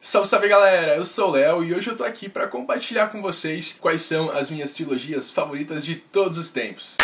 Salve, salve galera, eu sou o Léo e hoje eu tô aqui pra compartilhar com vocês quais são as minhas trilogias favoritas de todos os tempos.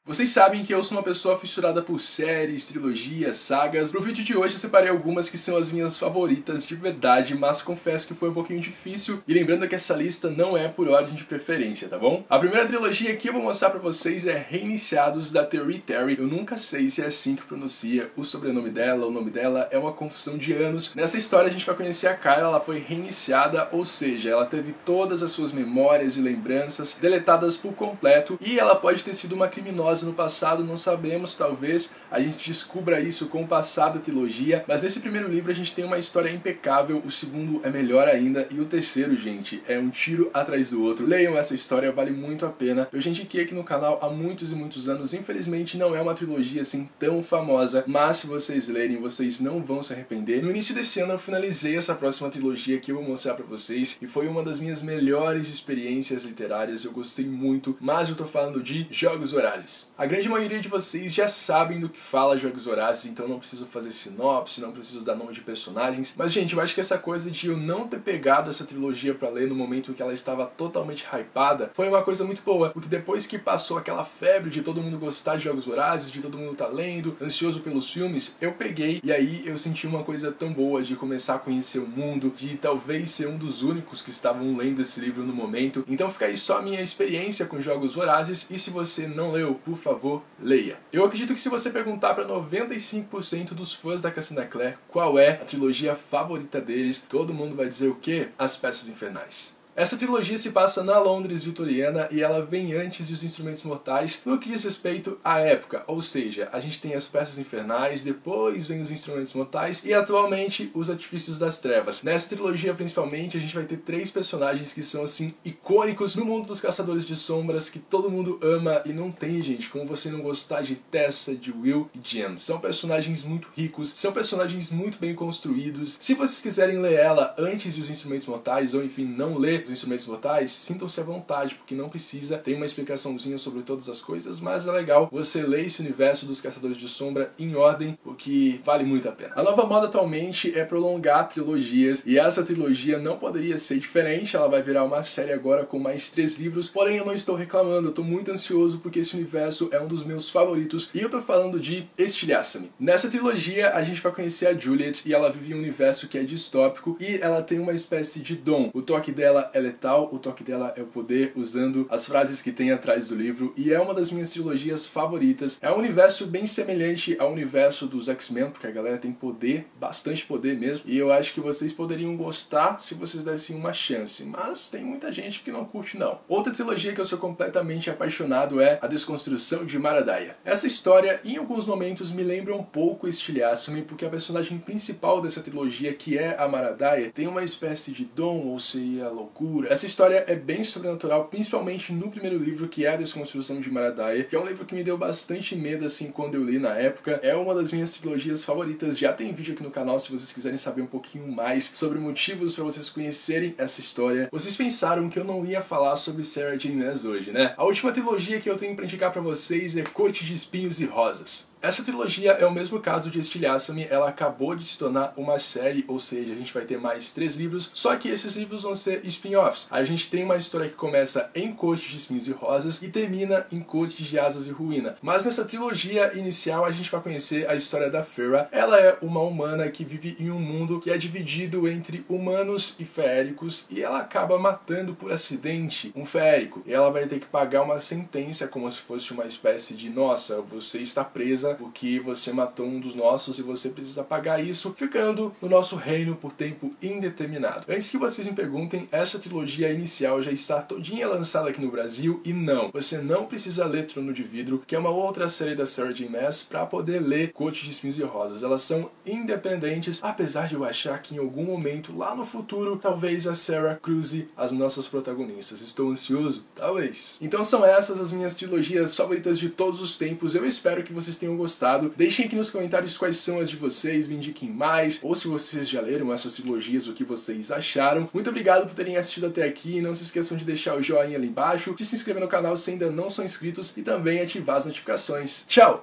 Vocês sabem que eu sou uma pessoa fissurada por séries, trilogias, sagas. Pro vídeo de hoje eu separei algumas que são as minhas favoritas de verdade, mas confesso que foi um pouquinho difícil. E lembrando que essa lista não é por ordem de preferência, tá bom? A primeira trilogia que eu vou mostrar pra vocês é Reiniciados, da Teri Terry. Eu nunca sei se é assim que pronuncia o sobrenome dela, o nome dela é uma confusão de anos. Nessa história a gente vai conhecer a Kyla, ela foi reiniciada, ou seja, ela teve todas as suas memórias e lembranças deletadas por completo. E ela pode ter sido uma criminosa no passado, não sabemos, talvez a gente descubra isso com o passado da trilogia, mas nesse primeiro livro a gente tem uma história impecável, o segundo é melhor ainda e o terceiro, gente, é um tiro atrás do outro. Leiam essa história, vale muito a pena. Eu já indiquei aqui no canal há muitos e muitos anos, infelizmente não é uma trilogia assim tão famosa, mas se vocês lerem, vocês não vão se arrepender. No início desse ano eu finalizei essa próxima trilogia que eu vou mostrar pra vocês e foi uma das minhas melhores experiências literárias, eu gostei muito, mas eu tô falando de Jogos Vorazes. A grande maioria de vocês já sabem do que fala Jogos Vorazes, então não preciso fazer sinopse, não preciso dar nome de personagens. Mas, gente, eu acho que essa coisa de eu não ter pegado essa trilogia pra ler no momento que ela estava totalmente hypada foi uma coisa muito boa, porque depois que passou aquela febre de todo mundo gostar de Jogos Vorazes, de todo mundo tá lendo, ansioso pelos filmes, eu peguei e aí eu senti uma coisa tão boa de começar a conhecer o mundo, de talvez ser um dos únicos que estavam lendo esse livro no momento. Então fica aí só a minha experiência com Jogos Vorazes e se você não leu, por favor, leia. Eu acredito que se você perguntar para 95% dos fãs da Cassandra Clare qual é a trilogia favorita deles, todo mundo vai dizer o quê? As Peças Infernais. Essa trilogia se passa na Londres vitoriana e ela vem antes dos Instrumentos Mortais no que diz respeito à época, ou seja, a gente tem as Peças Infernais, depois vem os Instrumentos Mortais e atualmente os Artifícios das Trevas. Nessa trilogia principalmente a gente vai ter três personagens que são assim icônicos no mundo dos Caçadores de Sombras, que todo mundo ama e não tem, gente, como você não gostar de Tessa, de Will e Jem. São personagens muito ricos, são personagens muito bem construídos. Se vocês quiserem ler ela antes dos Instrumentos Mortais ou enfim não ler os Instrumentos Mortais, sintam-se à vontade, porque não precisa, tem uma explicaçãozinha sobre todas as coisas, mas é legal você ler esse universo dos Caçadores de Sombra em ordem, o que vale muito a pena. A nova moda atualmente é prolongar trilogias, e essa trilogia não poderia ser diferente, ela vai virar uma série agora com mais 3 livros, porém eu não estou reclamando, eu estou muito ansioso porque esse universo é um dos meus favoritos, e eu tô falando de Estilhaça-me. Nessa trilogia a gente vai conhecer a Juliet, e ela vive em um universo que é distópico, e ela tem uma espécie de dom. O toque dela é letal, o toque dela é o poder, usando as frases que tem atrás do livro, e é uma das minhas trilogias favoritas. É um universo bem semelhante ao universo dos X-Men, porque a galera tem poder, bastante poder mesmo, e eu acho que vocês poderiam gostar se vocês dessem uma chance, mas tem muita gente que não curte não. Outra trilogia que eu sou completamente apaixonado é A Desconstrução de Maradaia. Essa história, em alguns momentos, me lembra um pouco Estilhaça-me, porque a personagem principal dessa trilogia, que é a Maradaia, tem uma espécie de dom, ou seria loucura. Essa história é bem sobrenatural, principalmente no primeiro livro, que é A Desconstrução de Maradaia, que é um livro que me deu bastante medo assim quando eu li na época. É uma das minhas trilogias favoritas, já tem vídeo aqui no canal se vocês quiserem saber um pouquinho mais sobre motivos para vocês conhecerem essa história. Vocês pensaram que eu não ia falar sobre Sarah J. Maas hoje, né? A última trilogia que eu tenho para indicar para vocês é Corte de Espinhos e Rosas. Essa trilogia é o mesmo caso de Estilhaça-me, ela acabou de se tornar uma série, ou seja, a gente vai ter mais 3 livros, só que esses livros vão ser spin-offs. A gente tem uma história que começa em Corte de Espinhos e Rosas e termina em Corte de Asas e Ruína. Mas nessa trilogia inicial a gente vai conhecer a história da Feyre. Ela é uma humana que vive em um mundo que é dividido entre humanos e feéricos e ela acaba matando por acidente um feérico. E ela vai ter que pagar uma sentença como se fosse uma espécie de nossa, você está presa porque você matou um dos nossos e você precisa pagar isso, ficando no nosso reino por tempo indeterminado. Antes que vocês me perguntem, essa trilogia inicial já está todinha lançada aqui no Brasil e não, você não precisa ler Trono de Vidro, que é uma outra série da Sarah J. Maas, para poder ler Corte de Espinhos e Rosas. Elas são independentes, apesar de eu achar que em algum momento lá no futuro, talvez a Sarah cruze as nossas protagonistas. Estou ansioso? Talvez. Então são essas as minhas trilogias favoritas de todos os tempos. Eu espero que vocês tenham gostado. Deixem aqui nos comentários quais são as de vocês, me indiquem mais, ou se vocês já leram essas trilogias, o que vocês acharam. Muito obrigado por terem assistido até aqui, e não se esqueçam de deixar o joinha ali embaixo, de se inscrever no canal se ainda não são inscritos e também ativar as notificações. Tchau!